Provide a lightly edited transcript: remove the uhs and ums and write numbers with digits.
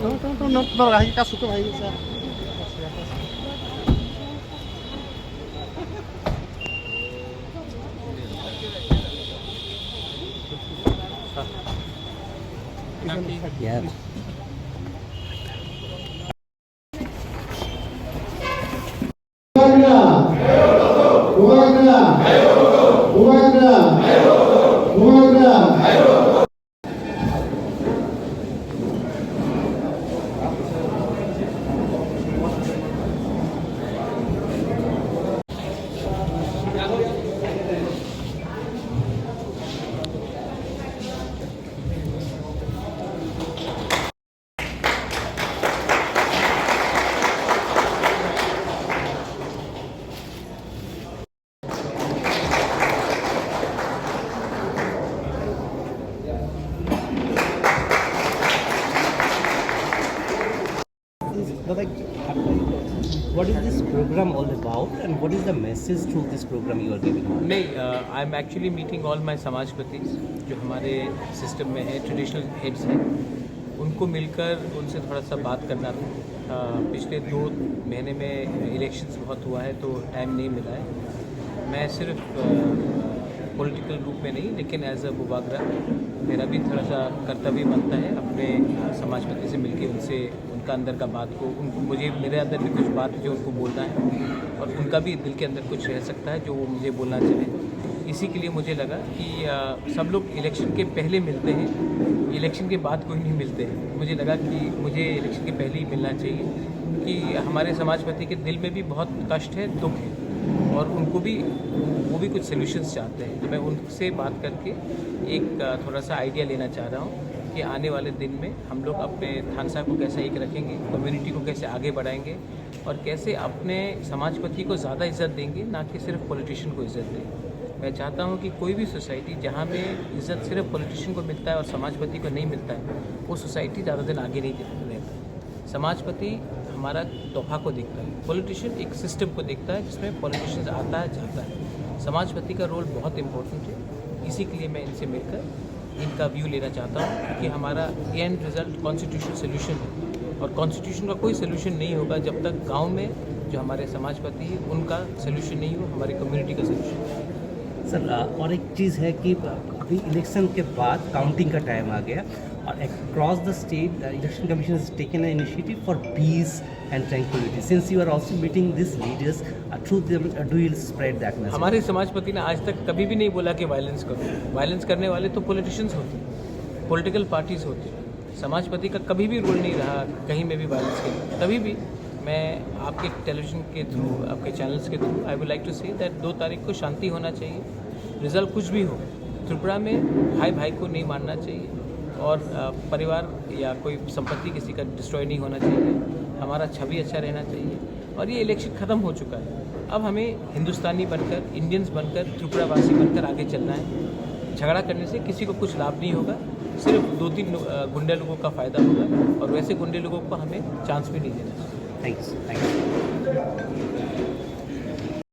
No, lagi kasus tuh lagi saya. Yeah. What is this program all about, and what is the message through this program you are giving? नहीं, I am actually meeting all my समाजपति जो हमारे system में है, traditional heads हैं, उनको मिलकर उनसे थोड़ा सा बात करना था। पिछले 2 महीने में इलेक्शंस बहुत हुआ है तो टाइम नहीं मिला है। मैं सिर्फ पॉलिटिकल रूप में नहीं लेकिन एज अ बुबागरा मेरा भी थोड़ा सा कर्तव्य बनता है अपने समाजपति से मिलके उनसे उनका अंदर का बात को मुझे मेरे अंदर भी कुछ बात जो उनको बोलना है और उनका भी दिल के अंदर कुछ रह सकता है जो वो मुझे बोलना चाहे। इसी के लिए मुझे लगा कि सब लोग इलेक्शन के पहले मिलते हैं, इलेक्शन के बाद कोई नहीं मिलते हैं। मुझे लगा कि मुझे इलेक्शन के पहले ही मिलना चाहिए कि हमारे समाजपति के दिल में भी बहुत कष्ट है, दुख है और उनको भी वो भी कुछ सोल्यूशंस चाहते हैं। तो मैं उनसे बात करके एक थोड़ा सा आइडिया लेना चाह रहा हूँ कि आने वाले दिन में हम लोग अपने थानसा को कैसे एक रखेंगे, कम्युनिटी को कैसे आगे बढ़ाएंगे और कैसे अपने समाजपति को ज़्यादा इज़्ज़त देंगे, ना कि सिर्फ पॉलिटिशियन को इज़्ज़त दें। मैं चाहता हूँ कि कोई भी सोसाइटी जहाँ में इज़्ज़त सिर्फ पॉलिटिशियन को मिलता है और समाजपति को नहीं मिलता है, वो सोसाइटी ज़्यादा दिन आगे नहीं रहता। समाजपति हमारा तोहफा को देखता है, पॉलिटिशियन एक सिस्टम को देखता है जिसमें पॉलिटिशियन आता है जाता है। समाजपति का रोल बहुत इम्पोर्टेंट है। इसी के लिए मैं इनसे मिलकर इनका व्यू लेना चाहता हूँ क्योंकि हमारा एंड रिजल्ट कॉन्स्टिट्यूशनल सोल्यूशन है और कॉन्स्टिट्यूशन का कोई सोल्यूशन नहीं होगा जब तक गांव में जो हमारे समाजपति है उनका सोल्यूशन नहीं हो, हमारी कम्युनिटी का सोल्यूशन। सर और एक चीज़ है कि अभी इलेक्शन के बाद काउंटिंग का टाइम आ गया और across the state election commission has taken an initiative for peace and tranquility. Since you are also meeting this leaders through them do you spread that message? हमारे समाजपति ने आज तक कभी भी नहीं बोला कि वायलेंस करो। वायलेंस करने वाले तो पॉलिटिशियंस होते हैं, पॉलिटिकल पार्टीज होती हैं। समाजपति का कभी भी रोल नहीं रहा कहीं में भी वायलेंस के। कभी भी मैं आपके टेलीविजन के थ्रू, आपके चैनल्स के through I would like to say that 2 तारीख को शांति होना चाहिए। रिजल्ट कुछ भी हो, त्रिपुरा में भाई भाई को नहीं मारना चाहिए और परिवार या कोई संपत्ति किसी का डिस्ट्रॉय नहीं होना चाहिए। हमारा छवि अच्छा रहना चाहिए और ये इलेक्शन ख़त्म हो चुका है। अब हमें हिंदुस्तानी बनकर, इंडियंस बनकर, त्रिपुरावासी बनकर आगे चलना है। झगड़ा करने से किसी को कुछ लाभ नहीं होगा, सिर्फ 2-3 गुंडे लोगों का फ़ायदा होगा और वैसे गुंडे लोगों को हमें चांस भी नहीं देना चाहिए। थैंक्स।